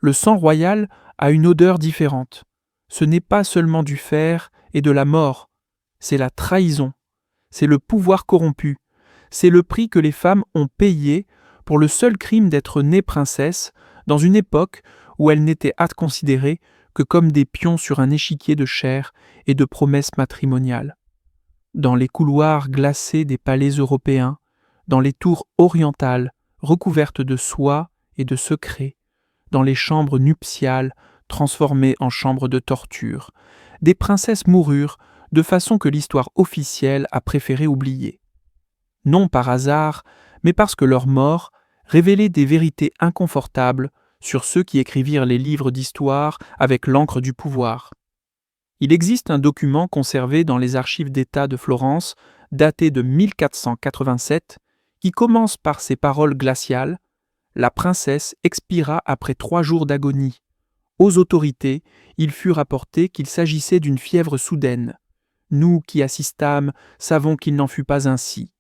Le sang royal a une odeur différente. Ce n'est pas seulement du fer et de la mort, c'est la trahison, c'est le pouvoir corrompu, c'est le prix que les femmes ont payé pour le seul crime d'être nées princesses dans une époque où elles n'étaient à considérer que comme des pions sur un échiquier de chair et de promesses matrimoniales. Dans les couloirs glacés des palais européens, dans les tours orientales recouvertes de soie et de secrets, dans les chambres nuptiales transformées en chambres de torture, des princesses moururent de façon que l'histoire officielle a préféré oublier. Non par hasard, mais parce que leur mort révélait des vérités inconfortables sur ceux qui écrivirent les livres d'histoire avec l'encre du pouvoir. Il existe un document conservé dans les archives d'État de Florence, daté de 1487, qui commence par ces paroles glaciales. La princesse expira après 3 jours d'agonie. Aux autorités, il fut rapporté qu'il s'agissait d'une fièvre soudaine. Nous qui assistâmes savons qu'il n'en fut pas ainsi.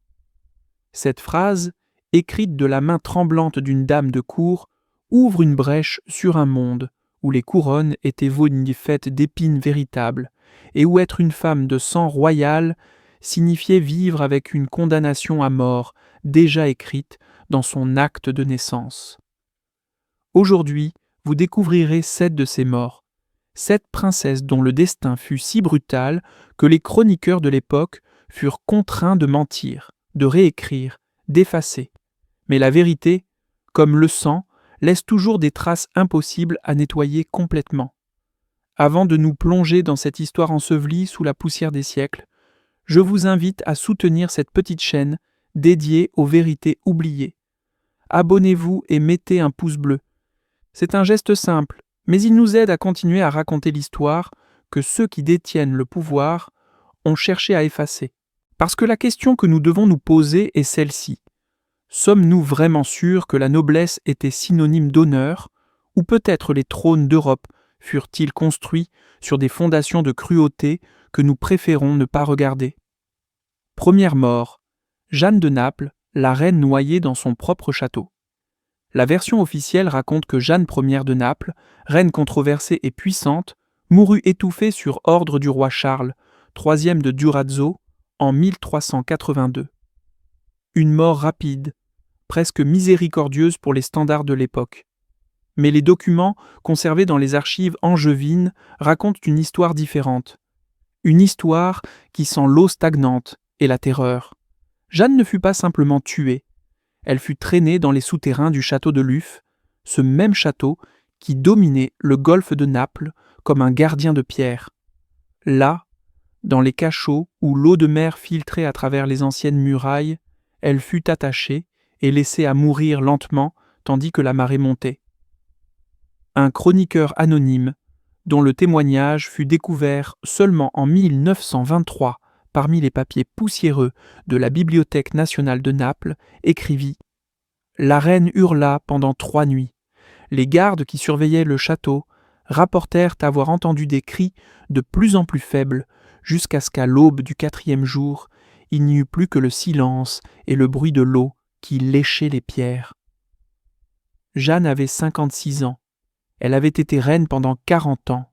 Cette phrase, écrite de la main tremblante d'une dame de cour, ouvre une brèche sur un monde où les couronnes étaient faites d'épines véritables, et où être une femme de sang royal signifiait vivre avec une condamnation à mort déjà écrite dans son acte de naissance. Aujourd'hui, vous découvrirez 7 de ces morts, 7 princesses dont le destin fut si brutal que les chroniqueurs de l'époque furent contraints de mentir, de réécrire, d'effacer. Mais la vérité, comme le sang, laisse toujours des traces impossibles à nettoyer complètement. Avant de nous plonger dans cette histoire ensevelie sous la poussière des siècles, je vous invite à soutenir cette petite chaîne dédiée aux vérités oubliées. Abonnez-vous et mettez un pouce bleu. C'est un geste simple, mais il nous aide à continuer à raconter l'histoire que ceux qui détiennent le pouvoir ont cherché à effacer. Parce que la question que nous devons nous poser est celle-ci. Sommes-nous vraiment sûrs que la noblesse était synonyme d'honneur, ou peut-être les trônes d'Europe furent-ils construits sur des fondations de cruauté que nous préférons ne pas regarder? Première mort, Jeanne de Naples, la reine noyée dans son propre château. La version officielle raconte que Jeanne Ière de Naples, reine controversée et puissante, mourut étouffée sur ordre du roi Charles, troisième de Durazzo, en 1382. Une mort rapide, presque miséricordieuse pour les standards de l'époque. Mais les documents conservés dans les archives angevines racontent une histoire différente. Une histoire qui sent l'eau stagnante et la terreur. Jeanne ne fut pas simplement tuée. Elle fut traînée dans les souterrains du château de Luffe, ce même château qui dominait le golfe de Naples comme un gardien de pierre. Là, dans les cachots où l'eau de mer filtrait à travers les anciennes murailles, elle fut attachée et laissée à mourir lentement tandis que la marée montait. Un chroniqueur anonyme, dont le témoignage fut découvert seulement en 1923 parmi les papiers poussiéreux de la Bibliothèque nationale de Naples, écrivit « La reine hurla pendant 3 nuits. Les gardes qui surveillaient le château rapportèrent avoir entendu des cris de plus en plus faibles jusqu'à ce qu'à l'aube du 4e jour, il n'y eut plus que le silence et le bruit de l'eau qui léchait les pierres. » Jeanne avait 56 ans. Elle avait été reine pendant 40 ans.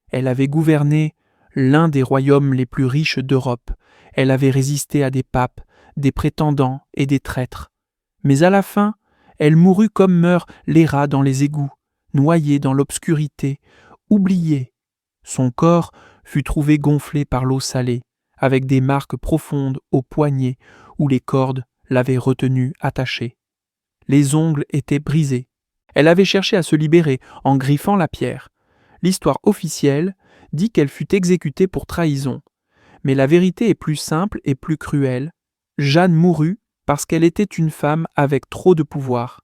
Elle avait gouverné l'un des royaumes les plus riches d'Europe. Elle avait résisté à des papes, des prétendants et des traîtres. Mais à la fin, elle mourut comme meurent les rats dans les égouts, noyée dans l'obscurité, oubliée. Son corps fut trouvé gonflé par l'eau salée, avec des marques profondes aux poignets où les cordes l'avaient retenue attachée. Les ongles étaient brisés. Elle avait cherché à se libérer en griffant la pierre. L'histoire officielle dit qu'elle fut exécutée pour trahison. Mais la vérité est plus simple et plus cruelle. Jeanne mourut parce qu'elle était une femme avec trop de pouvoir.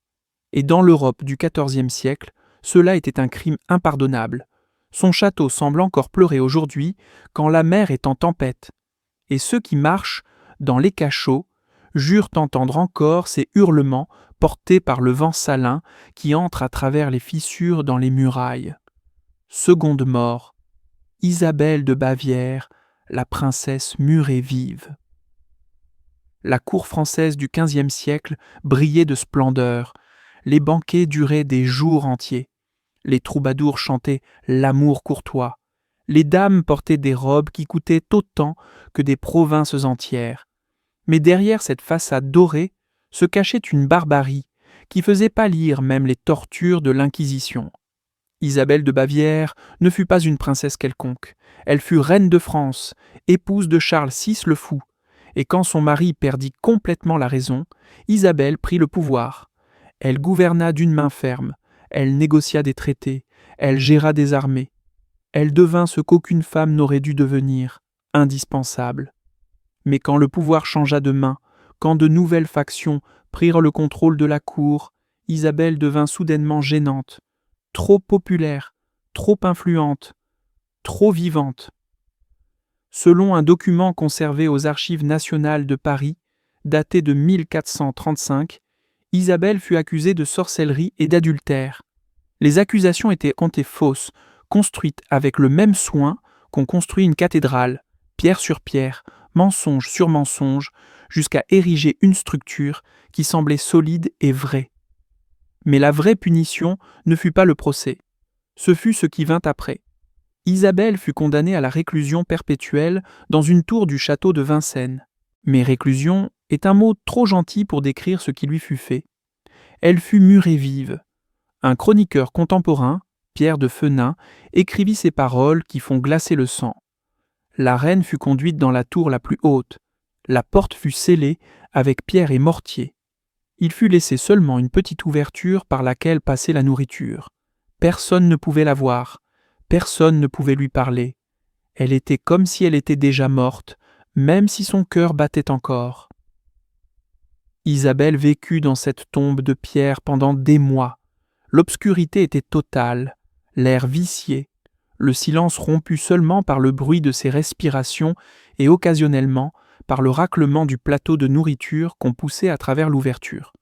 Et dans l'Europe du XIVe siècle, cela était un crime impardonnable. Son château semble encore pleurer aujourd'hui quand la mer est en tempête. Et ceux qui marchent dans les cachots jurent entendre encore ces hurlements portés par le vent salin qui entre à travers les fissures dans les murailles. Seconde mort, Isabelle de Bavière, la princesse murée vive. La cour française du XVe siècle brillait de splendeur. Les banquets duraient des jours entiers. Les troubadours chantaient l'amour courtois. Les dames portaient des robes qui coûtaient autant que des provinces entières. Mais derrière cette façade dorée se cachait une barbarie qui faisait pâlir même les tortures de l'Inquisition. Isabelle de Bavière ne fut pas une princesse quelconque. Elle fut reine de France, épouse de Charles VI le Fou. Et quand son mari perdit complètement la raison, Isabelle prit le pouvoir. Elle gouverna d'une main ferme, elle négocia des traités, elle géra des armées. Elle devint ce qu'aucune femme n'aurait dû devenir, indispensable. Mais quand le pouvoir changea de main, quand de nouvelles factions prirent le contrôle de la cour, Isabelle devint soudainement gênante, trop populaire, trop influente, trop vivante. Selon un document conservé aux Archives nationales de Paris, daté de 1435, Isabelle fut accusée de sorcellerie et d'adultère. Les accusations étaient comptées fausses, construites avec le même soin qu'on construit une cathédrale, pierre sur pierre, mensonge sur mensonge, jusqu'à ériger une structure qui semblait solide et vraie. Mais la vraie punition ne fut pas le procès. Ce fut ce qui vint après. Isabelle fut condamnée à la réclusion perpétuelle dans une tour du château de Vincennes. Mais réclusion est un mot trop gentil pour décrire ce qui lui fut fait. Elle fut murée vive. Un chroniqueur contemporain, Pierre de Fenin, écrivit ces paroles qui font glacer le sang. La reine fut conduite dans la tour la plus haute. La porte fut scellée avec pierre et mortier. Il fut laissé seulement une petite ouverture par laquelle passait la nourriture. Personne ne pouvait la voir. Personne ne pouvait lui parler. Elle était comme si elle était déjà morte, même si son cœur battait encore. Isabelle vécut dans cette tombe de pierre pendant des mois. L'obscurité était totale, l'air vicié, le silence rompu seulement par le bruit de ses respirations et occasionnellement par le raclement du plateau de nourriture qu'on poussait à travers l'ouverture.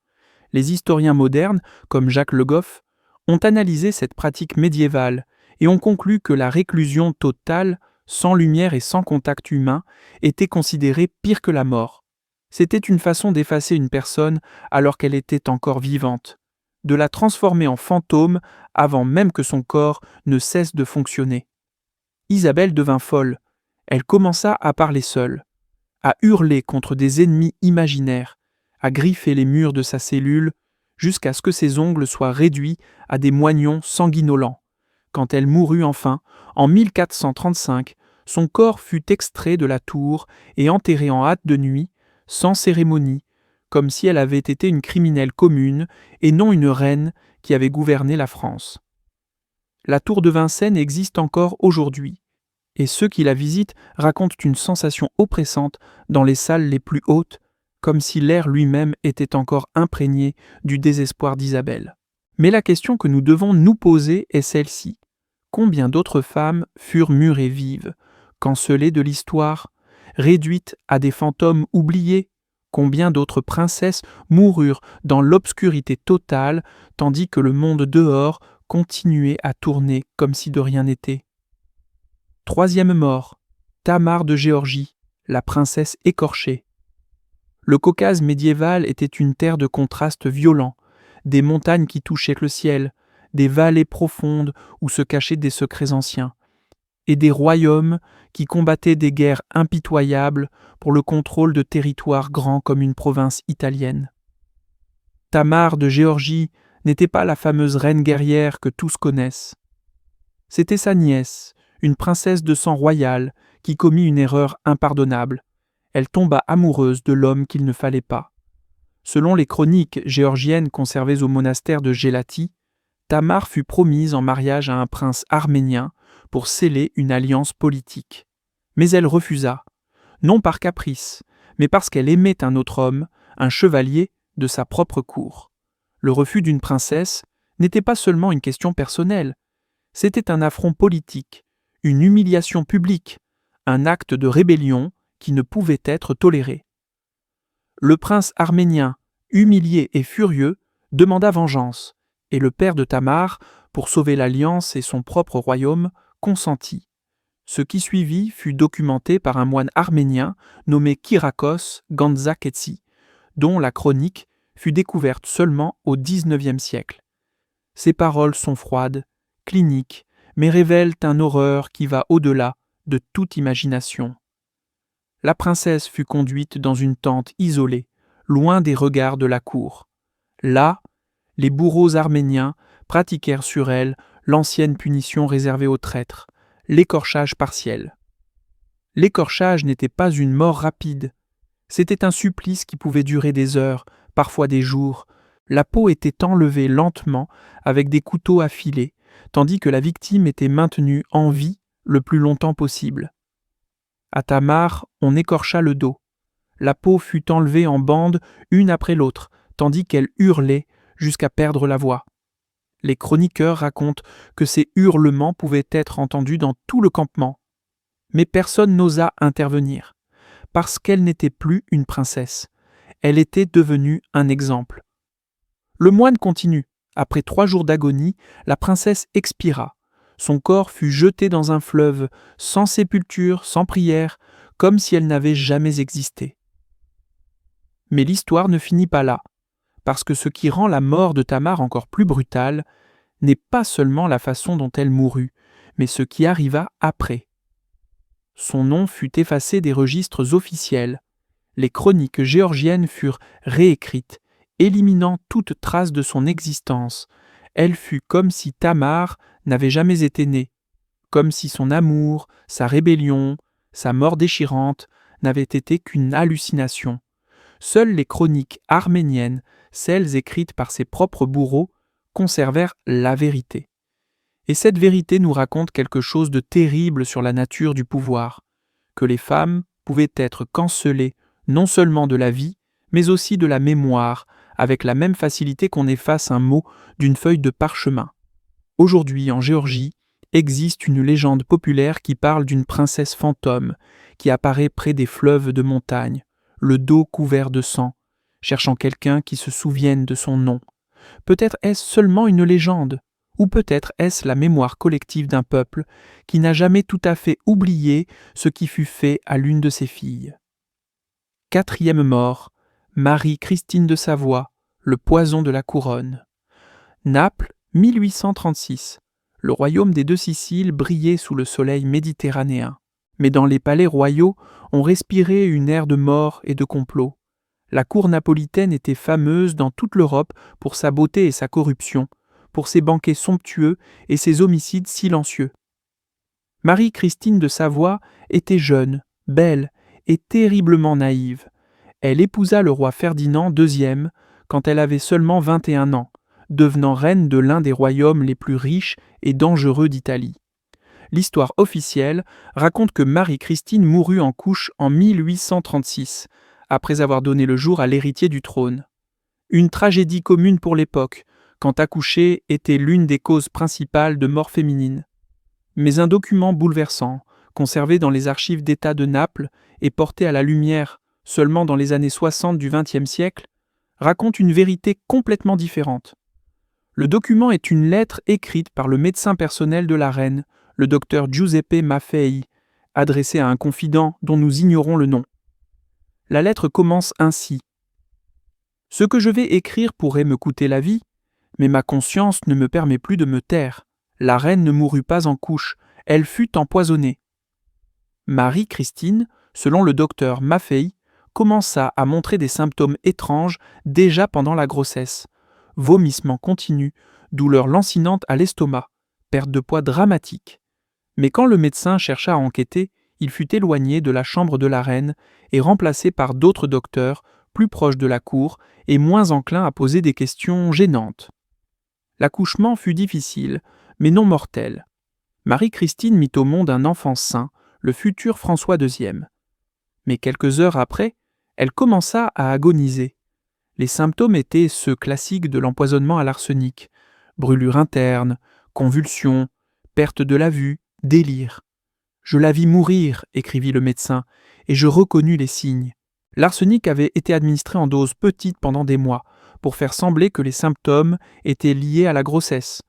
Les historiens modernes, comme Jacques Le Goff, ont analysé cette pratique médiévale et ont conclu que la réclusion totale, sans lumière et sans contact humain, était considérée pire que la mort. C'était une façon d'effacer une personne alors qu'elle était encore vivante, de la transformer en fantôme avant même que son corps ne cesse de fonctionner. Isabelle devint folle. Elle commença à parler seule, à hurler contre des ennemis imaginaires, à griffer les murs de sa cellule jusqu'à ce que ses ongles soient réduits à des moignons sanguinolents. Quand elle mourut enfin, en 1435, son corps fut extrait de la tour et enterré en hâte de nuit, sans cérémonie, comme si elle avait été une criminelle commune et non une reine qui avait gouverné la France. La tour de Vincennes existe encore aujourd'hui, et ceux qui la visitent racontent une sensation oppressante dans les salles les plus hautes, comme si l'air lui-même était encore imprégné du désespoir d'Isabelle. Mais la question que nous devons nous poser est celle-ci. Combien d'autres femmes furent murées vives, cancelées de l'histoire, réduites à des fantômes oubliés? Combien d'autres princesses moururent dans l'obscurité totale, tandis que le monde dehors continuait à tourner comme si de rien n'était? Troisième mort, Tamar de Géorgie, la princesse écorchée. Le Caucase médiéval était une terre de contrastes violents, des montagnes qui touchaient le ciel, des vallées profondes où se cachaient des secrets anciens, et des royaumes qui combattaient des guerres impitoyables pour le contrôle de territoires grands comme une province italienne. Tamar de Géorgie n'était pas la fameuse reine guerrière que tous connaissent. C'était sa nièce, une princesse de sang royal, qui commit une erreur impardonnable. Elle tomba amoureuse de l'homme qu'il ne fallait pas. Selon les chroniques géorgiennes conservées au monastère de Gélati, Tamar fut promise en mariage à un prince arménien pour sceller une alliance politique. Mais elle refusa, non par caprice, mais parce qu'elle aimait un autre homme, un chevalier de sa propre cour. Le refus d'une princesse n'était pas seulement une question personnelle, c'était un affront politique, une humiliation publique, un acte de rébellion qui ne pouvait être toléré. Le prince arménien, humilié et furieux, demanda vengeance, et le père de Tamar, pour sauver l'alliance et son propre royaume, consentit. Ce qui suivit fut documenté par un moine arménien nommé Kyrakos Gantzaketsi, dont la chronique fut découverte seulement au XIXe siècle. Ces paroles sont froides, cliniques, mais révèlent une horreur qui va au-delà de toute imagination. La princesse fut conduite dans une tente isolée, loin des regards de la cour. Là, les bourreaux arméniens pratiquèrent sur elle l'ancienne punition réservée aux traîtres, l'écorchage partiel. L'écorchage n'était pas une mort rapide, c'était un supplice qui pouvait durer des heures, parfois des jours. La peau était enlevée lentement avec des couteaux affilés, tandis que la victime était maintenue en vie le plus longtemps possible. À Tamar, on écorcha le dos. La peau fut enlevée en bandes une après l'autre, tandis qu'elle hurlait jusqu'à perdre la voix. Les chroniqueurs racontent que ces hurlements pouvaient être entendus dans tout le campement. Mais personne n'osa intervenir, parce qu'elle n'était plus une princesse. Elle était devenue un exemple. Le moine continue. Après 3 jours d'agonie, la princesse expira. Son corps fut jeté dans un fleuve, sans sépulture, sans prière, comme si elle n'avait jamais existé. Mais l'histoire ne finit pas là, parce que ce qui rend la mort de Tamar encore plus brutale n'est pas seulement la façon dont elle mourut, mais ce qui arriva après. Son nom fut effacé des registres officiels. Les chroniques géorgiennes furent réécrites, éliminant toute trace de son existence. Elle fut comme si Tamar n'avait jamais été née, comme si son amour, sa rébellion, sa mort déchirante n'avaient été qu'une hallucination. Seules les chroniques arméniennes, celles écrites par ses propres bourreaux, conservèrent la vérité. Et cette vérité nous raconte quelque chose de terrible sur la nature du pouvoir, que les femmes pouvaient être cancellées non seulement de la vie, mais aussi de la mémoire, avec la même facilité qu'on efface un mot d'une feuille de parchemin. Aujourd'hui, en Géorgie, existe une légende populaire qui parle d'une princesse fantôme qui apparaît près des fleuves de montagne, le dos couvert de sang, cherchant quelqu'un qui se souvienne de son nom. Peut-être est-ce seulement une légende, ou peut-être est-ce la mémoire collective d'un peuple qui n'a jamais tout à fait oublié ce qui fut fait à l'une de ses filles. 4e mort, Marie-Christine de Savoie, le poison de la couronne. Naples, 1836. Le royaume des 2 Siciles brillait sous le soleil méditerranéen. Mais dans les palais royaux, on respirait une air de mort et de complot. La cour napolitaine était fameuse dans toute l'Europe pour sa beauté et sa corruption, pour ses banquets somptueux et ses homicides silencieux. Marie-Christine de Savoie était jeune, belle et terriblement naïve. Elle épousa le roi Ferdinand II quand elle avait seulement 21 ans, devenant reine de l'un des royaumes les plus riches et dangereux d'Italie. L'histoire officielle raconte que Marie-Christine mourut en couches en 1836, après avoir donné le jour à l'héritier du trône. Une tragédie commune pour l'époque, quand accoucher était l'une des causes principales de mort féminine. Mais un document bouleversant, conservé dans les archives d'État de Naples et porté à la lumière seulement dans les années 60 du XXe siècle, raconte une vérité complètement différente. Le document est une lettre écrite par le médecin personnel de la reine, le docteur Giuseppe Maffei, adressée à un confident dont nous ignorons le nom. La lettre commence ainsi. « Ce que je vais écrire pourrait me coûter la vie, mais ma conscience ne me permet plus de me taire. La reine ne mourut pas en couches, elle fut empoisonnée. » Marie-Christine, selon le docteur Maffei, commença à montrer des symptômes étranges déjà pendant la grossesse. Vomissements continus, douleurs lancinantes à l'estomac, perte de poids dramatique. Mais quand le médecin chercha à enquêter, il fut éloigné de la chambre de la reine et remplacé par d'autres docteurs plus proches de la cour et moins enclins à poser des questions gênantes. L'accouchement fut difficile, mais non mortel. Marie-Christine mit au monde un enfant sain, le futur François II. Mais quelques heures après, elle commença à agoniser. Les symptômes étaient ceux classiques de l'empoisonnement à l'arsenic, brûlure interne, convulsions, perte de la vue, délire. « Je la vis mourir », écrivit le médecin, et je reconnus les signes. L'arsenic avait été administré en doses petites pendant des mois, pour faire sembler que les symptômes étaient liés à la grossesse.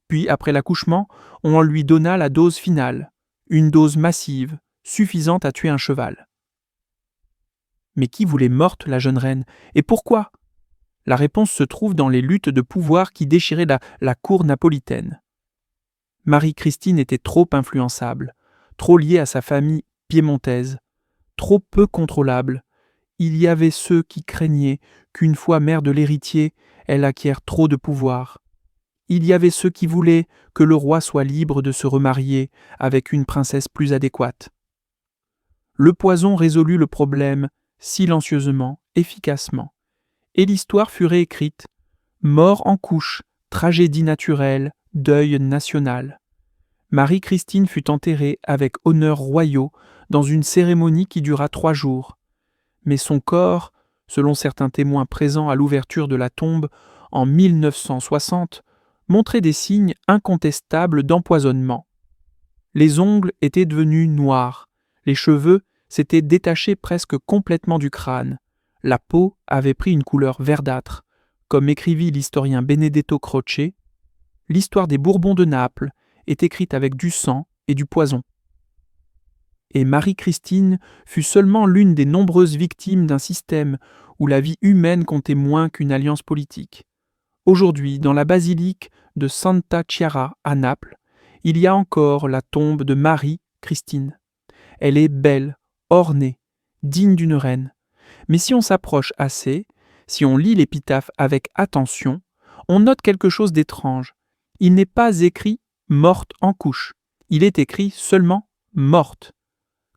Puis, après l'accouchement, on lui donna la dose finale, une dose massive, suffisante à tuer un cheval. Mais qui voulait morte la jeune reine, et pourquoi ? La réponse se trouve dans les luttes de pouvoir qui déchiraient la cour napolitaine. Marie-Christine était trop influençable, trop liée à sa famille piémontaise, trop peu contrôlable. Il y avait ceux qui craignaient qu'une fois mère de l'héritier, elle acquiert trop de pouvoir. Il y avait ceux qui voulaient que le roi soit libre de se remarier avec une princesse plus adéquate. Le poison résolut le problème silencieusement, efficacement, et l'histoire fut réécrite. Mort en couche, tragédie naturelle, deuil national. Marie-Christine fut enterrée avec honneurs royaux dans une cérémonie qui dura 3 jours. Mais son corps, selon certains témoins présents à l'ouverture de la tombe en 1960, montrait des signes incontestables d'empoisonnement. Les ongles étaient devenus noirs, les cheveux s'étaient détachés presque complètement du crâne, la peau avait pris une couleur verdâtre. Comme écrivit l'historien Benedetto Croce, l'histoire des Bourbons de Naples est écrite avec du sang et du poison. Et Marie-Christine fut seulement l'une des nombreuses victimes d'un système où la vie humaine comptait moins qu'une alliance politique. Aujourd'hui, dans la basilique de Santa Chiara à Naples, il y a encore la tombe de Marie-Christine. Elle est belle, ornée, digne d'une reine. Mais si on s'approche assez, si on lit l'épitaphe avec attention, on note quelque chose d'étrange. Il n'est pas écrit « morte en couche », il est écrit seulement « morte »,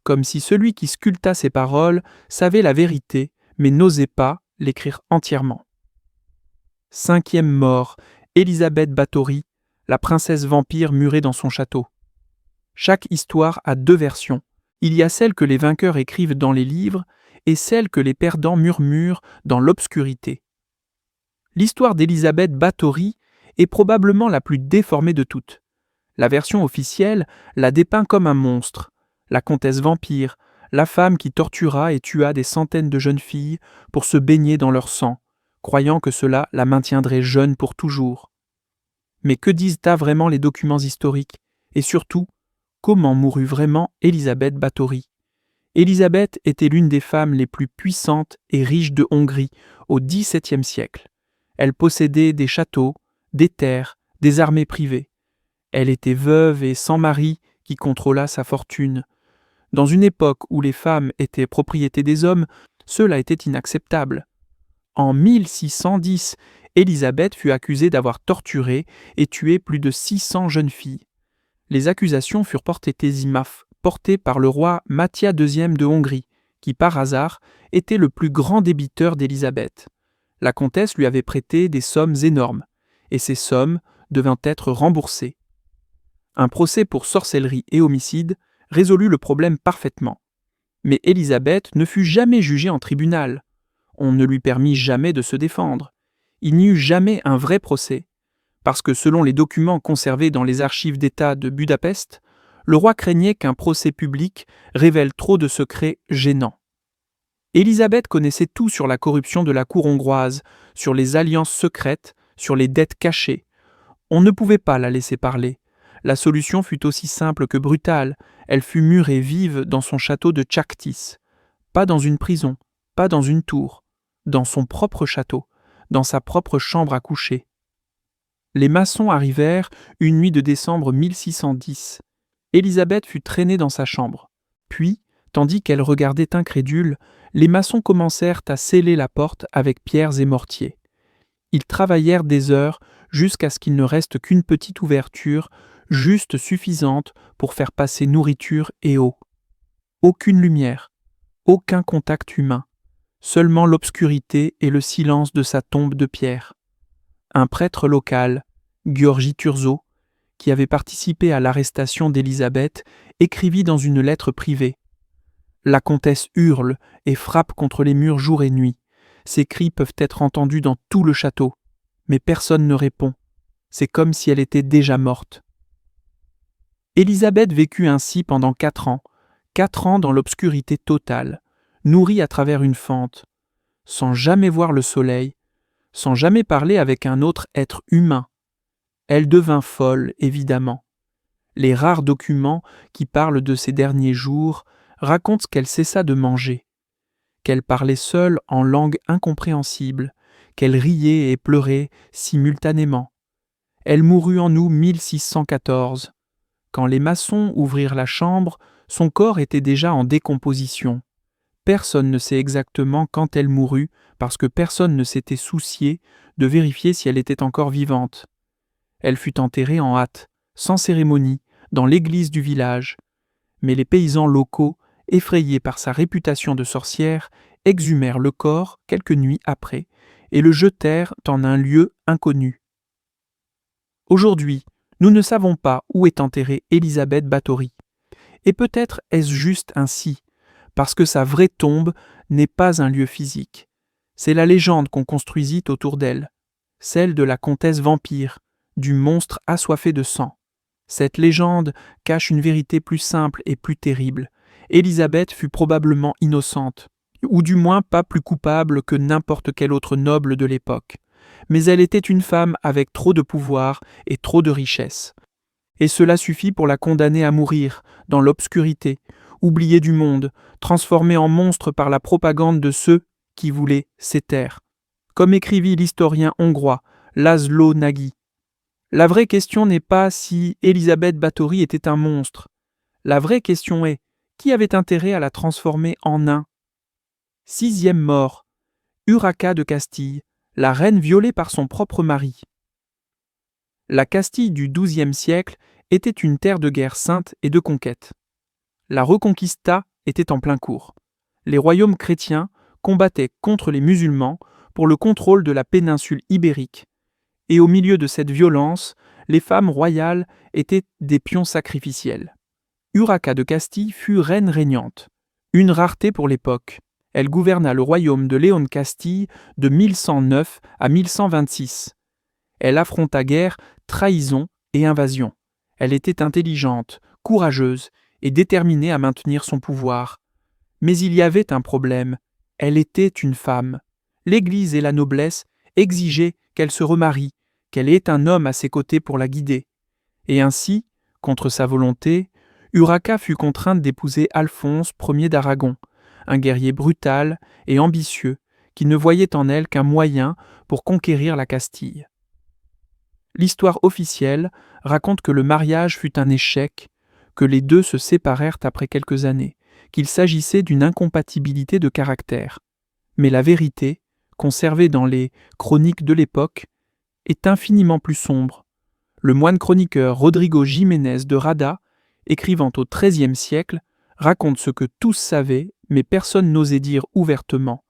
comme si celui qui sculpta ces paroles savait la vérité, mais n'osait pas l'écrire entièrement. 5e mort, Élisabeth Báthory, la princesse vampire murée dans son château. Chaque histoire a 2 versions. Il y a celle que les vainqueurs écrivent dans les livres et celle que les perdants murmurent dans l'obscurité. L'histoire d'Élisabeth Báthory est probablement la plus déformée de toutes. La version officielle la dépeint comme un monstre, la comtesse vampire, la femme qui tortura et tua des centaines de jeunes filles pour se baigner dans leur sang, croyant que cela la maintiendrait jeune pour toujours. Mais que disent-à vraiment les documents historiques? Et surtout, comment mourut vraiment Élisabeth Báthory? Élisabeth était l'une des femmes les plus puissantes et riches de Hongrie au XVIIe siècle. Elle possédait des châteaux, des terres, des armées privées. Elle était veuve et sans mari qui contrôla sa fortune. Dans une époque où les femmes étaient propriété des hommes, cela était inacceptable. En 1610, Élisabeth fut accusée d'avoir torturé et tué plus de 600 jeunes filles. Les accusations furent portées par le roi Matthias II de Hongrie, qui par hasard était le plus grand débiteur d'Élisabeth. La comtesse lui avait prêté des sommes énormes, et ces sommes devant être remboursées. Un procès pour sorcellerie et homicide résolut le problème parfaitement. Mais Élisabeth ne fut jamais jugée en tribunal. On ne lui permit jamais de se défendre. Il n'y eut jamais un vrai procès, parce que selon les documents conservés dans les archives d'État de Budapest, le roi craignait qu'un procès public révèle trop de secrets gênants. Élisabeth connaissait tout sur la corruption de la cour hongroise, sur les alliances secrètes, sur les dettes cachées. On ne pouvait pas la laisser parler. La solution fut aussi simple que brutale. Elle fut murée vive dans son château de Tchaktis. Pas dans une prison, pas dans une tour, dans son propre château, dans sa propre chambre à coucher. Les maçons arrivèrent une nuit de décembre 1610. Élisabeth fut traînée dans sa chambre. Puis, tandis qu'elle regardait incrédule, les maçons commencèrent à sceller la porte avec pierres et mortiers. Ils travaillèrent des heures jusqu'à ce qu'il ne reste qu'une petite ouverture, juste suffisante pour faire passer nourriture et eau. Aucune lumière, aucun contact humain, seulement l'obscurité et le silence de sa tombe de pierre. Un prêtre local, György Thurzó, qui avait participé à l'arrestation d'Élisabeth, écrivit dans une lettre privée. La comtesse hurle et frappe contre les murs jour et nuit. Ses cris peuvent être entendus dans tout le château, mais personne ne répond. C'est comme si elle était déjà morte. Élisabeth vécut ainsi pendant 4 ans, 4 ans dans l'obscurité totale, nourrie à travers une fente, sans jamais voir le soleil, sans jamais parler avec un autre être humain. Elle devint folle, évidemment. Les rares documents qui parlent de ces derniers jours racontent qu'elle cessa de manger, qu'elle parlait seule en langue incompréhensible, qu'elle riait et pleurait simultanément. Elle mourut en août 1614, Quand les maçons ouvrirent la chambre, son corps était déjà en décomposition. Personne ne sait exactement quand elle mourut, parce que personne ne s'était soucié de vérifier si elle était encore vivante. Elle fut enterrée en hâte, sans cérémonie, dans l'église du village. Mais les paysans locaux, effrayés par sa réputation de sorcière, exhumèrent le corps quelques nuits après et le jetèrent en un lieu inconnu. Aujourd'hui, nous ne savons pas où est enterrée Élisabeth Báthory. Et peut-être est-ce juste ainsi, parce que sa vraie tombe n'est pas un lieu physique. C'est la légende qu'on construisit autour d'elle, celle de la comtesse vampire, du monstre assoiffé de sang. Cette légende cache une vérité plus simple et plus terrible. Élisabeth fut probablement innocente, ou du moins pas plus coupable que n'importe quel autre noble de l'époque. Mais elle était une femme avec trop de pouvoir et trop de richesse. Et cela suffit pour la condamner à mourir, dans l'obscurité, oubliée du monde, transformée en monstre par la propagande de ceux qui voulaient s'éteindre. Comme écrivit l'historien hongrois László Nagy. La vraie question n'est pas si Élisabeth Báthory était un monstre. La vraie question est, qui avait intérêt à la transformer en nain ? 6e mort. Urraca de Castille, la reine violée par son propre mari. La Castille du XIIe siècle était une terre de guerre sainte et de conquête. La Reconquista était en plein cours. Les royaumes chrétiens combattaient contre les musulmans pour le contrôle de la péninsule ibérique. Et au milieu de cette violence, les femmes royales étaient des pions sacrificiels. Urraca de Castille fut reine régnante, une rareté pour l'époque. Elle gouverna le royaume de Léon de Castille de 1109 à 1126. Elle affronta guerre, trahison et invasion. Elle était intelligente, courageuse et déterminée à maintenir son pouvoir. Mais il y avait un problème. Elle était une femme. L'Église et la noblesse exigeaient qu'elle se remarie, qu'elle ait un homme à ses côtés pour la guider. Et ainsi, contre sa volonté, Urraca fut contrainte d'épouser Alphonse Ier d'Aragon, un guerrier brutal et ambitieux qui ne voyait en elle qu'un moyen pour conquérir la Castille. L'histoire officielle raconte que le mariage fut un échec, que les deux se séparèrent après quelques années, qu'il s'agissait d'une incompatibilité de caractère. Mais la vérité, conservée dans les chroniques de l'époque, est infiniment plus sombre. Le moine chroniqueur Rodrigo Jiménez de Rada, écrivant au XIIIe siècle, raconte ce que tous savaient, mais personne n'osait dire ouvertement.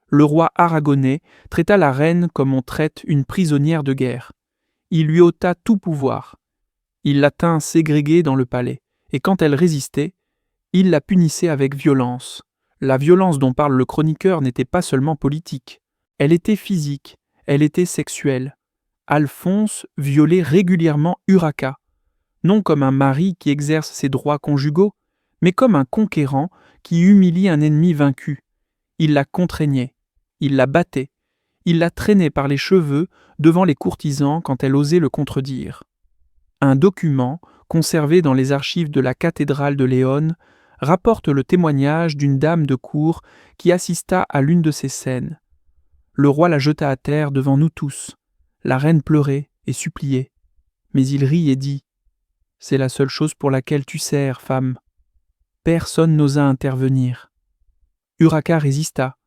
Le roi aragonais traita la reine comme on traite une prisonnière de guerre. Il lui ôta tout pouvoir. Il la tint ségréguée dans le palais, et quand elle résistait, il la punissait avec violence. La violence dont parle le chroniqueur n'était pas seulement politique. Elle était physique, elle était sexuelle. Alphonse violait régulièrement Urraca, non comme un mari qui exerce ses droits conjugaux, mais comme un conquérant qui humilie un ennemi vaincu. Il la contraignait, il la battait, il la traînait par les cheveux devant les courtisans quand elle osait le contredire. Un document, conservé dans les archives de la cathédrale de Léon, rapporte le témoignage d'une dame de cour qui assista à l'une de ces scènes. Le roi la jeta à terre devant nous tous. La reine pleurait et suppliait. Mais il rit et dit « C'est la seule chose pour laquelle tu sers, femme. » Personne n'osa intervenir. Urraca résista.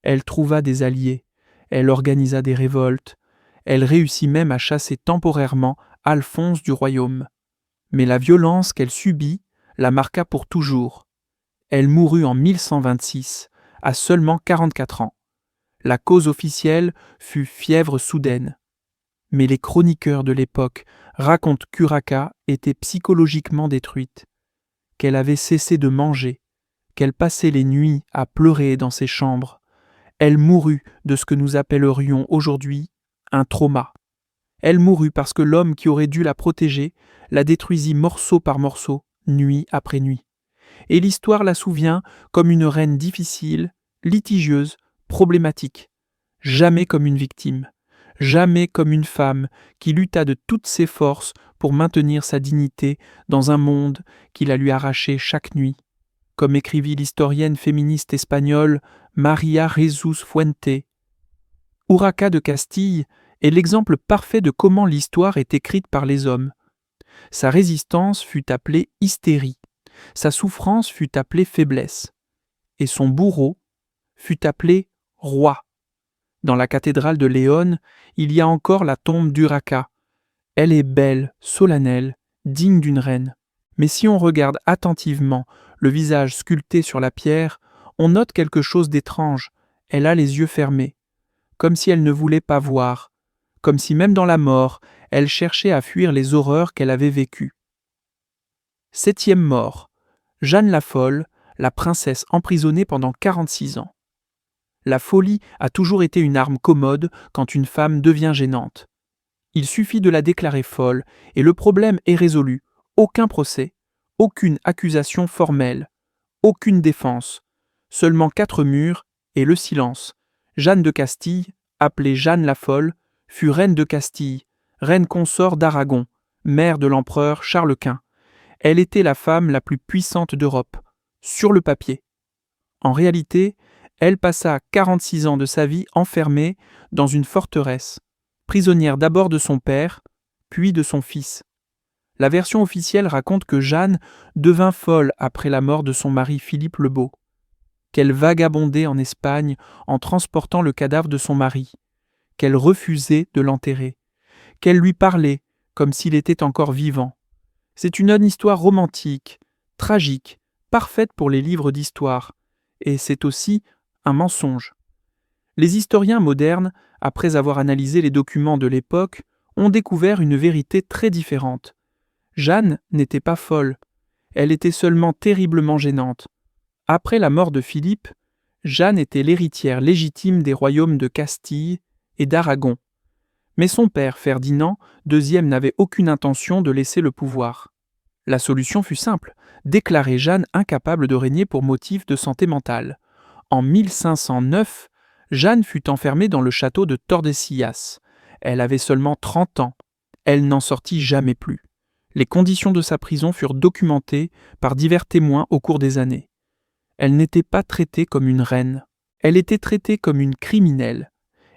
Elle trouva des alliés. Elle organisa des révoltes. Elle réussit même à chasser temporairement Alphonse du royaume. Mais la violence qu'elle subit la marqua pour toujours. Elle mourut en 1126, à seulement 44 ans. La cause officielle fut fièvre soudaine. Mais les chroniqueurs de l'époque racontent qu'Urraca était psychologiquement détruite, qu'elle avait cessé de manger, qu'elle passait les nuits à pleurer dans ses chambres. Elle mourut de ce que nous appellerions aujourd'hui un trauma. Elle mourut parce que l'homme qui aurait dû la protéger la détruisit morceau par morceau, nuit après nuit. Et l'histoire la souvient comme une reine difficile, litigieuse, problématique. Jamais comme une victime, jamais comme une femme qui lutta de toutes ses forces pour maintenir sa dignité dans un monde qui la lui arrachait chaque nuit. Comme écrivit l'historienne féministe espagnole María Jesús Fuente. Urraca de Castille est l'exemple parfait de comment l'histoire est écrite par les hommes. Sa résistance fut appelée hystérie, sa souffrance fut appelée faiblesse, et son bourreau fut appelé roi. Dans la cathédrale de Léon, il y a encore la tombe d'Urraca. Elle est belle, solennelle, digne d'une reine. Mais si on regarde attentivement le visage sculpté sur la pierre, on note quelque chose d'étrange. Elle a les yeux fermés, comme si elle ne voulait pas voir, comme si même dans la mort, elle cherchait à fuir les horreurs qu'elle avait vécues. 7e mort. Jeanne la Folle, la princesse emprisonnée pendant 46 ans. La folie a toujours été une arme commode quand une femme devient gênante. Il suffit de la déclarer folle et le problème est résolu. Aucun procès, aucune accusation formelle, aucune défense, seulement 4 murs et le silence. Jeanne de Castille, appelée Jeanne la Folle, fut reine de Castille, reine consort d'Aragon, mère de l'empereur Charles Quint. Elle était la femme la plus puissante d'Europe, sur le papier. En réalité, elle passa 46 ans de sa vie enfermée dans une forteresse, prisonnière d'abord de son père, puis de son fils. La version officielle raconte que Jeanne devint folle après la mort de son mari Philippe le Beau, qu'elle vagabondait en Espagne en transportant le cadavre de son mari, qu'elle refusait de l'enterrer, qu'elle lui parlait comme s'il était encore vivant. C'est une histoire romantique, tragique, parfaite pour les livres d'histoire, et c'est aussi un mensonge. Les historiens modernes, après avoir analysé les documents de l'époque, ont découvert une vérité très différente. Jeanne n'était pas folle, elle était seulement terriblement gênante. Après la mort de Philippe, Jeanne était l'héritière légitime des royaumes de Castille et d'Aragon. Mais son père, Ferdinand II, n'avait aucune intention de laisser le pouvoir. La solution fut simple, déclarer Jeanne incapable de régner pour motif de santé mentale. En 1509, Jeanne fut enfermée dans le château de Tordesillas. Elle avait seulement 30 ans. Elle n'en sortit jamais plus. Les conditions de sa prison furent documentées par divers témoins au cours des années. Elle n'était pas traitée comme une reine. Elle était traitée comme une criminelle.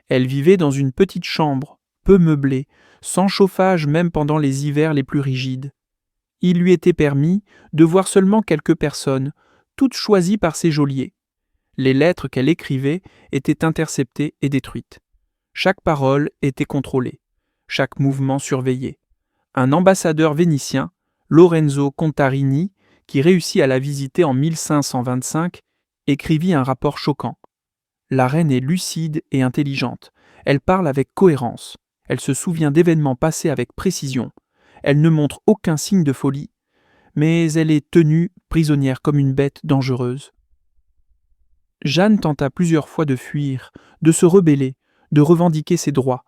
Elle vivait dans une petite chambre, peu meublée, sans chauffage même pendant les hivers les plus rigides. Il lui était permis de voir seulement quelques personnes, toutes choisies par ses geôliers. Les lettres qu'elle écrivait étaient interceptées et détruites. Chaque parole était contrôlée, chaque mouvement surveillé. Un ambassadeur vénitien, Lorenzo Contarini, qui réussit à la visiter en 1525, écrivit un rapport choquant. La reine est lucide et intelligente. Elle parle avec cohérence. Elle se souvient d'événements passés avec précision. Elle ne montre aucun signe de folie, mais elle est tenue prisonnière comme une bête dangereuse. Jeanne tenta plusieurs fois de fuir, de se rebeller, de revendiquer ses droits,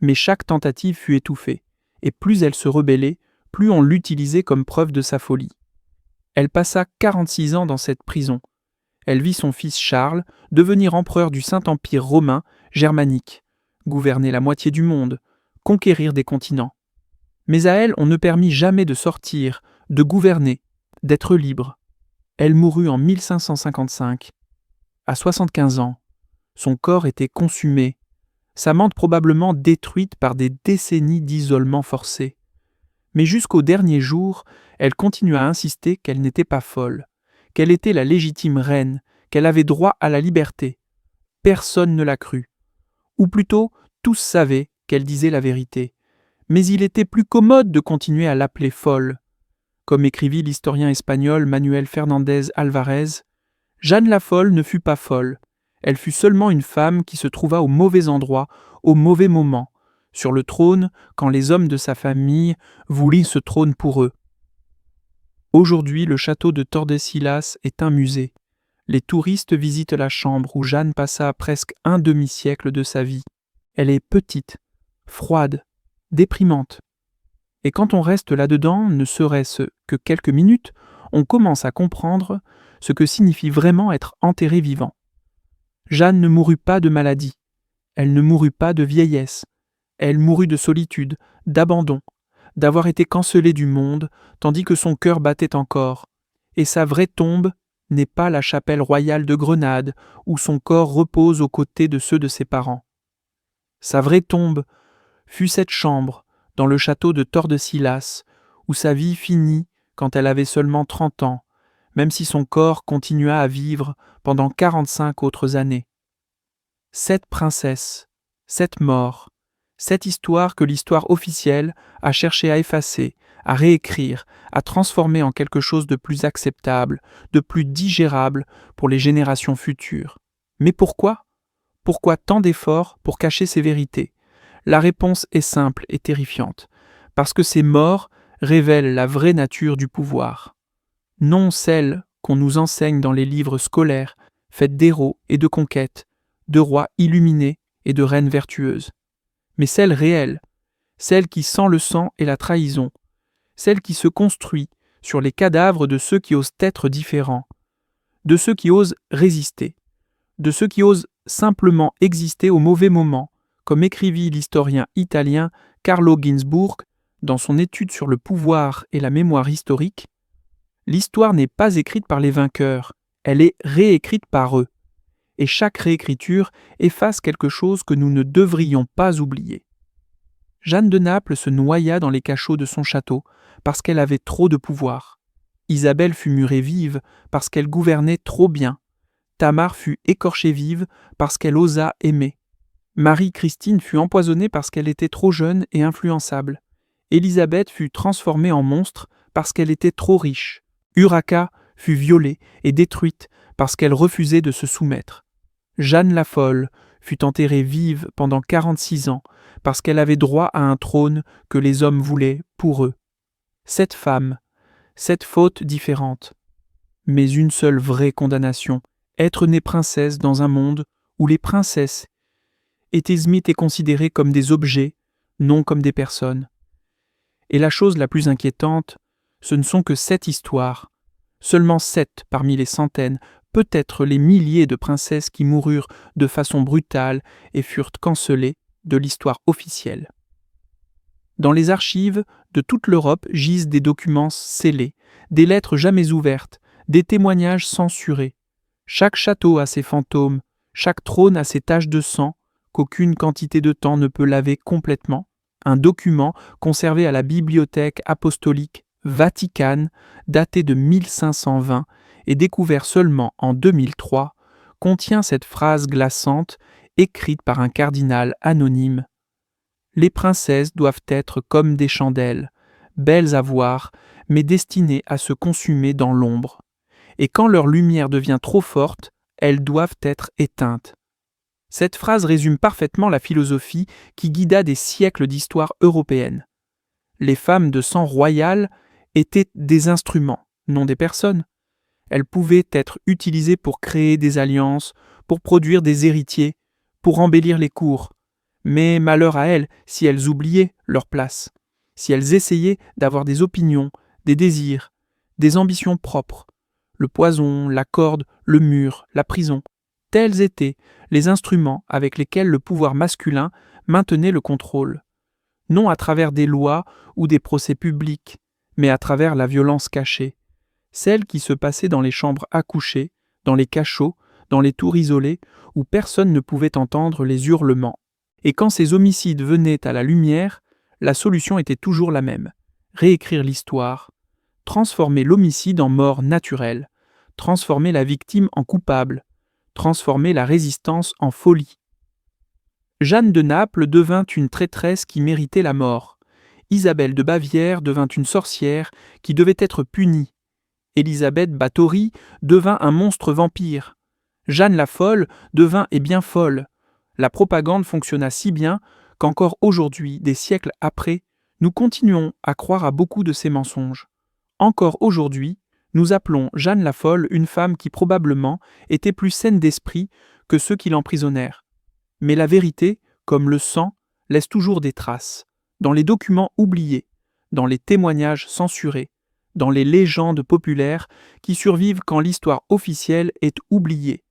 mais chaque tentative fut étouffée, et plus elle se rebellait, plus on l'utilisait comme preuve de sa folie. Elle passa 46 ans dans cette prison. Elle vit son fils Charles devenir empereur du Saint-Empire romain germanique, gouverner la moitié du monde, conquérir des continents. Mais à elle, on ne permit jamais de sortir, de gouverner, d'être libre. Elle mourut en 1555. À 75 ans, son corps était consumé, sa mente probablement détruite par des décennies d'isolement forcé. Mais jusqu'au dernier jour, elle continua à insister qu'elle n'était pas folle, qu'elle était la légitime reine, qu'elle avait droit à la liberté. Personne ne la crut. Ou plutôt, tous savaient qu'elle disait la vérité. Mais il était plus commode de continuer à l'appeler folle. Comme écrivit l'historien espagnol Manuel Fernández Alvarez, Jeanne la Folle ne fut pas folle. Elle fut seulement une femme qui se trouva au mauvais endroit, au mauvais moment, sur le trône quand les hommes de sa famille voulurent ce trône pour eux. Aujourd'hui, le château de Tordesillas est un musée. Les touristes visitent la chambre où Jeanne passa presque un demi-siècle de sa vie. Elle est petite, froide, déprimante. Et quand on reste là-dedans, ne serait-ce que quelques minutes, on commence à comprendre ce que signifie vraiment être enterré vivant. Jeanne ne mourut pas de maladie, elle ne mourut pas de vieillesse, elle mourut de solitude, d'abandon, d'avoir été cancelée du monde, tandis que son cœur battait encore. Et sa vraie tombe n'est pas la chapelle royale de Grenade, où son corps repose aux côtés de ceux de ses parents. Sa vraie tombe fut cette chambre, dans le château de Tordesillas, où sa vie finit quand elle avait seulement 30 ans, même si son corps continua à vivre pendant 45 autres années. 7 princesses, 7 morts, 7 histoires que l'histoire officielle a cherché à effacer, à réécrire, à transformer en quelque chose de plus acceptable, de plus digérable pour les générations futures. Mais pourquoi ? Pourquoi tant d'efforts pour cacher ces vérités ? La réponse est simple et terrifiante. Parce que ces morts révèlent la vraie nature du pouvoir. Non celle qu'on nous enseigne dans les livres scolaires, faite d'héros et de conquêtes, de rois illuminés et de reines vertueuses. Mais celle réelle, celle qui sent le sang et la trahison, celle qui se construit sur les cadavres de ceux qui osent être différents, de ceux qui osent résister, de ceux qui osent simplement exister au mauvais moment, comme écrivit l'historien italien Carlo Ginzburg dans son étude sur le pouvoir et la mémoire historique. L'histoire n'est pas écrite par les vainqueurs, elle est réécrite par eux. Et chaque réécriture efface quelque chose que nous ne devrions pas oublier. Jeanne de Naples se noya dans les cachots de son château parce qu'elle avait trop de pouvoir. Isabelle fut murée vive parce qu'elle gouvernait trop bien. Tamar fut écorchée vive parce qu'elle osa aimer. Marie-Christine fut empoisonnée parce qu'elle était trop jeune et influençable. Élisabeth fut transformée en monstre parce qu'elle était trop riche. Urraca fut violée et détruite parce qu'elle refusait de se soumettre. Jeanne la Folle fut enterrée vive pendant 46 ans parce qu'elle avait droit à un trône que les hommes voulaient pour eux. 7 femmes, 7 fautes différentes, mais une seule vraie condamnation, être née princesse dans un monde où les princesses étaient mises et considérées comme des objets, non comme des personnes. Et la chose la plus inquiétante, ce ne sont que 7 histoires, seulement 7 parmi les centaines, peut-être les milliers de princesses qui moururent de façon brutale et furent cancellées de l'histoire officielle. Dans les archives de toute l'Europe gisent des documents scellés, des lettres jamais ouvertes, des témoignages censurés. Chaque château a ses fantômes, chaque trône a ses taches de sang qu'aucune quantité de temps ne peut laver complètement. Un document conservé à la bibliothèque apostolique Vaticane, daté de 1520 et découvert seulement en 2003, contient cette phrase glaçante écrite par un cardinal anonyme. Les princesses doivent être comme des chandelles, belles à voir, mais destinées à se consumer dans l'ombre. Et quand leur lumière devient trop forte, elles doivent être éteintes. Cette phrase résume parfaitement la philosophie qui guida des siècles d'histoire européenne. Les femmes de sang royal étaient des instruments, non des personnes. Elles pouvaient être utilisées pour créer des alliances, pour produire des héritiers, pour embellir les cours. Mais malheur à elles si elles oubliaient leur place, si elles essayaient d'avoir des opinions, des désirs, des ambitions propres. Le poison, la corde, le mur, la prison, tels étaient les instruments avec lesquels le pouvoir masculin maintenait le contrôle. Non à travers des lois ou des procès publics, mais à travers la violence cachée, celle qui se passait dans les chambres à coucher, dans les cachots, dans les tours isolées, où personne ne pouvait entendre les hurlements. Et quand ces homicides venaient à la lumière, la solution était toujours la même. Réécrire l'histoire, transformer l'homicide en mort naturelle, transformer la victime en coupable, transformer la résistance en folie. Jeanne de Naples devint une traîtresse qui méritait la mort. Isabelle de Bavière devint une sorcière qui devait être punie. Élisabeth Báthory devint un monstre vampire. Jeanne la Folle devint et bien folle. La propagande fonctionna si bien qu'encore aujourd'hui, des siècles après, nous continuons à croire à beaucoup de ces mensonges. Encore aujourd'hui, nous appelons Jeanne la Folle une femme qui probablement était plus saine d'esprit que ceux qui l'emprisonnèrent. Mais la vérité, comme le sang, laisse toujours des traces, dans les documents oubliés, dans les témoignages censurés, dans les légendes populaires qui survivent quand l'histoire officielle est oubliée.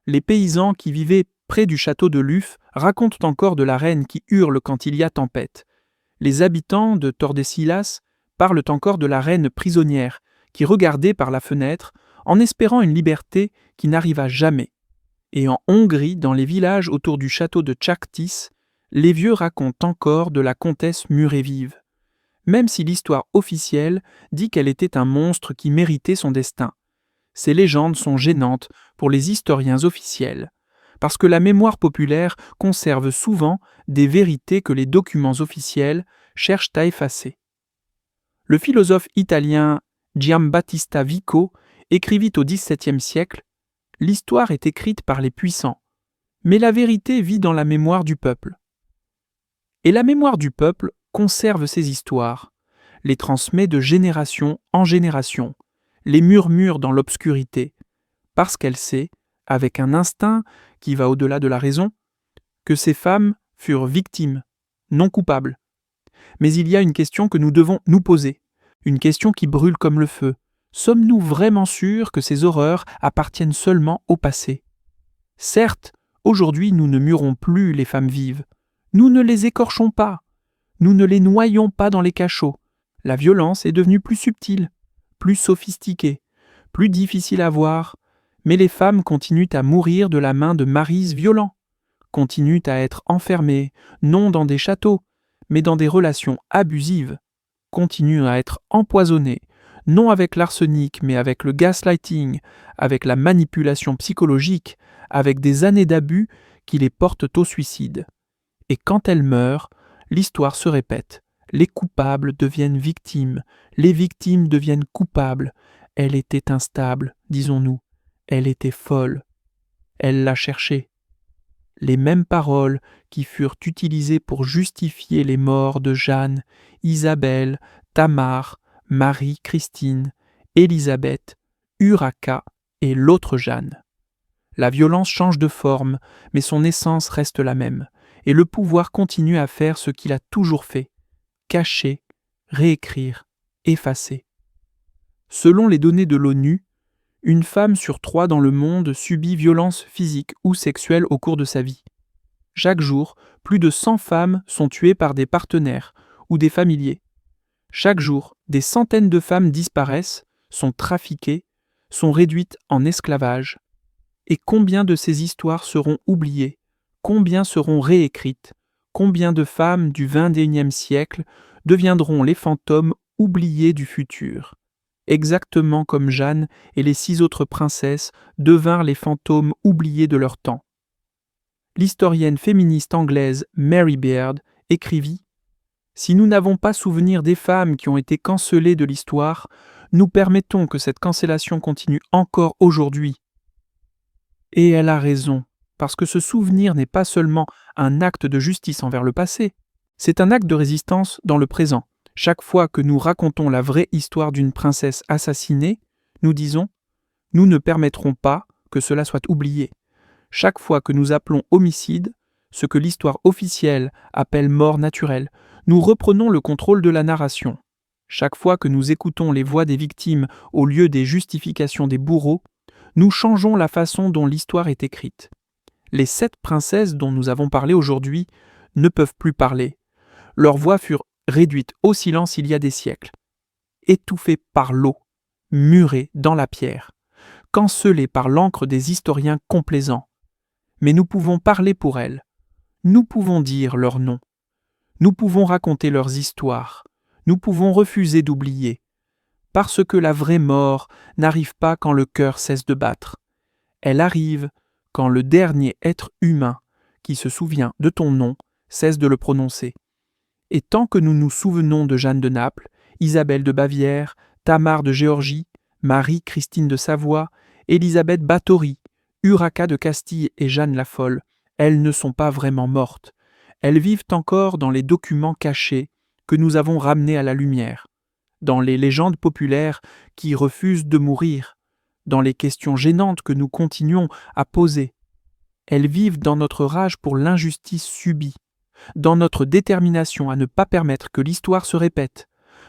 Les paysans qui vivaient près du château de Luf racontent encore de la reine qui hurle quand il y a tempête. Les habitants de Tordesillas parlent encore de la reine prisonnière qui regardait par la fenêtre en espérant une liberté qui n'arriva jamais. Et en Hongrie, dans les villages autour du château de Tsáktis, les vieux racontent encore de la comtesse murée vive. même si l'histoire officielle dit qu'elle était un monstre qui méritait son destin. Ces légendes sont gênantes pour les historiens officiels, parce que la mémoire populaire conserve souvent des vérités que les documents officiels cherchent à effacer. Le philosophe italien Giambattista Vico écrivit au XVIIe siècle « L'histoire est écrite par les puissants, mais la vérité vit dans la mémoire du peuple. » Et la mémoire du peuple conserve ses histoires, les transmet de génération en génération, les murmure dans l'obscurité, parce qu'elle sait, avec un instinct qui va au-delà de la raison, que ces femmes furent victimes, non coupables. Mais il y a une question que nous devons nous poser, une question qui brûle comme le feu. Sommes-nous vraiment sûrs que ces horreurs appartiennent seulement au passé ? Certes, aujourd'hui nous ne murons plus les femmes vives, nous ne les écorchons pas, nous ne les noyons pas dans les cachots. La violence est devenue plus subtile, plus sophistiquée, plus difficile à voir, mais les femmes continuent à mourir de la main de maris violents, continuent à être enfermées, non dans des châteaux, mais dans des relations abusives, continuent à être empoisonnées, non avec l'arsenic, mais avec le gaslighting, avec la manipulation psychologique, avec des années d'abus qui les portent au suicide. Et quand elles meurent, l'histoire se répète. Les coupables deviennent victimes, les victimes deviennent coupables. Elle était instable, disons-nous. Elle était folle. Elle l'a cherché. Les mêmes paroles qui furent utilisées pour justifier les morts de Jeanne, Isabelle, Tamar, Marie, Christine, Élisabeth, Urraca et l'autre Jeanne. La violence change de forme, mais son essence reste la même, et le pouvoir continue à faire ce qu'il a toujours fait, cacher, réécrire, effacer. Selon les données de l'ONU, une femme sur 3 dans le monde subit violence physique ou sexuelle au cours de sa vie. Chaque jour, plus de 100 femmes sont tuées par des partenaires ou des familiers. Chaque jour, des centaines de femmes disparaissent, sont trafiquées, sont réduites en esclavage. Et combien de ces histoires seront oubliées ? Combien seront réécrites ? Combien de femmes du XXIe siècle deviendront les fantômes oubliés du futur ? Exactement comme Jeanne et les 6 autres princesses devinrent les fantômes oubliés de leur temps. L'historienne féministe anglaise Mary Beard écrivit « Si nous n'avons pas souvenir des femmes qui ont été cancellées de l'histoire, nous permettons que cette cancellation continue encore aujourd'hui. » Et elle a raison, parce que ce souvenir n'est pas seulement un acte de justice envers le passé, c'est un acte de résistance dans le présent. Chaque fois que nous racontons la vraie histoire d'une princesse assassinée, nous disons « Nous ne permettrons pas que cela soit oublié ». Chaque fois que nous appelons homicide, ce que l'histoire officielle appelle mort naturelle, nous reprenons le contrôle de la narration. Chaque fois que nous écoutons les voix des victimes au lieu des justifications des bourreaux, nous changeons la façon dont l'histoire est écrite. Les 7 princesses dont nous avons parlé aujourd'hui ne peuvent plus parler. Leurs voix furent réduites au silence il y a des siècles, étouffées par l'eau, murées dans la pierre, cancellées par l'encre des historiens complaisants. Mais nous pouvons parler pour elles, nous pouvons dire leurs noms, nous pouvons raconter leurs histoires, nous pouvons refuser d'oublier, parce que la vraie mort n'arrive pas quand le cœur cesse de battre, elle arrive quand le dernier être humain qui se souvient de ton nom cesse de le prononcer. Et tant que nous nous souvenons de Jeanne de Naples, Isabelle de Bavière, Tamar de Géorgie, Marie-Christine de Savoie, Élisabeth Báthory, Urraca de Castille et Jeanne la Folle, elles ne sont pas vraiment mortes. Elles vivent encore dans les documents cachés que nous avons ramenés à la lumière, dans les légendes populaires qui refusent de mourir, dans les questions gênantes que nous continuons à poser. Elles vivent dans notre rage pour l'injustice subie, dans notre détermination à ne pas permettre que l'histoire se répète,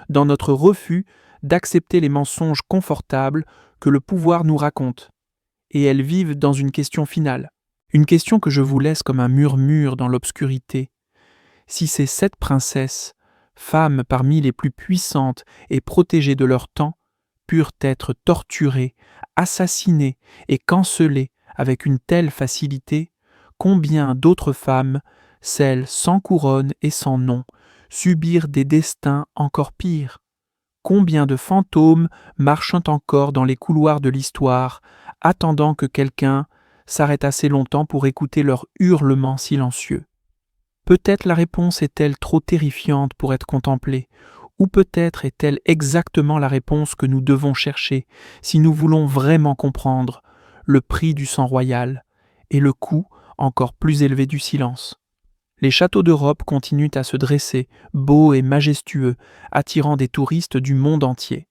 dans notre refus d'accepter les mensonges confortables que le pouvoir nous raconte. Et elles vivent dans une question finale, une question que je vous laisse comme un murmure dans l'obscurité. Si ces 7 princesses, femmes parmi les plus puissantes et protégées de leur temps, purent être torturées, assassinées et cancellées avec une telle facilité, combien d'autres femmes, celles sans couronne et sans nom, subir des destins encore pires. Combien de fantômes marchent encore dans les couloirs de l'histoire, attendant que quelqu'un s'arrête assez longtemps pour écouter leurs hurlements silencieux. Peut-être la réponse est-elle trop terrifiante pour être contemplée, ou peut-être est-elle exactement la réponse que nous devons chercher si nous voulons vraiment comprendre le prix du sang royal et le coût encore plus élevé du silence. Les châteaux d'Europe continuent à se dresser, beaux et majestueux, attirant des touristes du monde entier.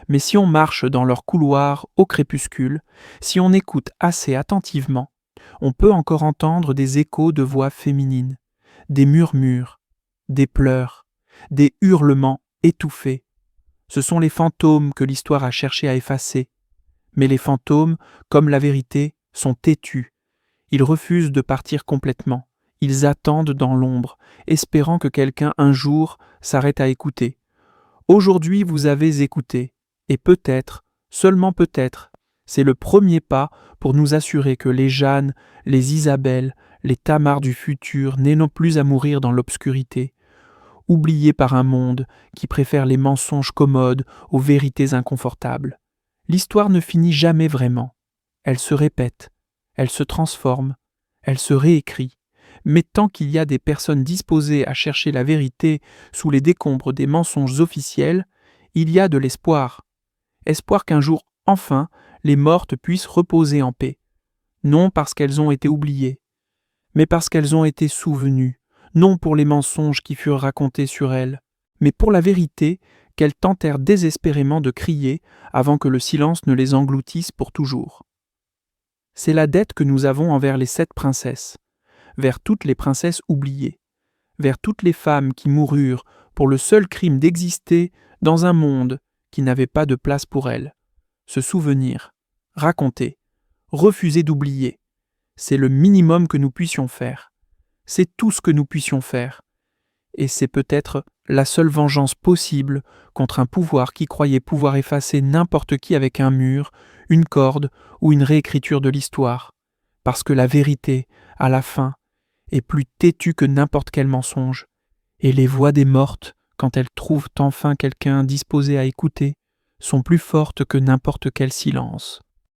Mais si on marche dans leurs couloirs au crépuscule, si on écoute assez attentivement, on peut encore entendre des échos de voix féminines, des murmures, des pleurs, des hurlements étouffés. Ce sont les fantômes que l'histoire a cherché à effacer. Mais les fantômes, comme la vérité, sont têtus. Ils refusent de partir complètement. Ils attendent dans l'ombre, espérant que quelqu'un un jour s'arrête à écouter. Aujourd'hui, vous avez écouté, et peut-être, seulement peut-être, c'est le premier pas pour nous assurer que les Jeanne, les Isabelle, les Tamar du futur n'aient plus à mourir dans l'obscurité, oubliés par un monde qui préfère les mensonges commodes aux vérités inconfortables. L'histoire ne finit jamais vraiment. Elle se répète, elle se transforme, elle se réécrit. Mais tant qu'il y a des personnes disposées à chercher la vérité sous les décombres des mensonges officiels, il y a de l'espoir. Espoir qu'un jour, enfin, les mortes puissent reposer en paix. Non parce qu'elles ont été oubliées, mais parce qu'elles ont été souvenues, non pour les mensonges qui furent racontés sur elles, mais pour la vérité qu'elles tentèrent désespérément de crier avant que le silence ne les engloutisse pour toujours. C'est la dette que nous avons envers les 7 princesses, vers toutes les princesses oubliées, vers toutes les femmes qui moururent pour le seul crime d'exister dans un monde qui n'avait pas de place pour elles. Se souvenir, raconter, refuser d'oublier, c'est le minimum que nous puissions faire. C'est tout ce que nous puissions faire. Et c'est peut-être la seule vengeance possible contre un pouvoir qui croyait pouvoir effacer n'importe qui avec un mur, une corde ou une réécriture de l'histoire. Parce que la vérité, à la fin, est plus têtue que n'importe quel mensonge. Et les voix des mortes, quand elles trouvent enfin quelqu'un disposé à écouter, sont plus fortes que n'importe quel silence.